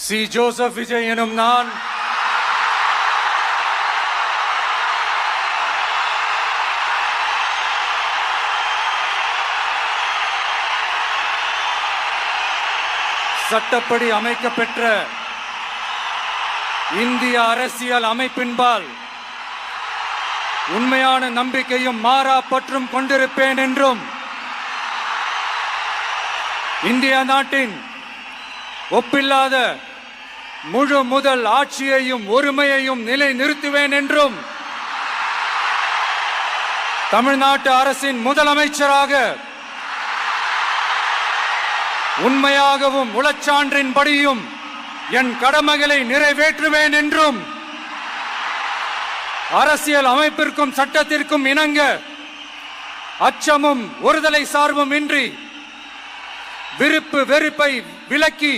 C. Joseph Vijay எனும் நான் சட்டப்படி அமைக்கப்பெற்ற இந்திய அரசியல் அமைப்பின்பால் உண்மையான நம்பிக்கையும் மாறா பற்றும் கொண்டிருப்பேன் என்றும் இந்திய நாட்டின் ஒப்பில்லாத முழு முதல் ஆட்சியையும் ஒருமையையும் நிலை நிறுத்துவேன் என்றும் தமிழ்நாட்டு அரசின் முதலமைச்சராக உண்மையாகவும் உளச்சான்றின்படியும் என் கடமைகளை நிறைவேற்றுவேன் என்றும் அரசியல் அமைப்பிற்கும் சட்டத்திற்கும் இணங்க அச்சமும் ஒருதலை சார்பும் இன்றி விருப்பு வெறுப்பை விலக்கி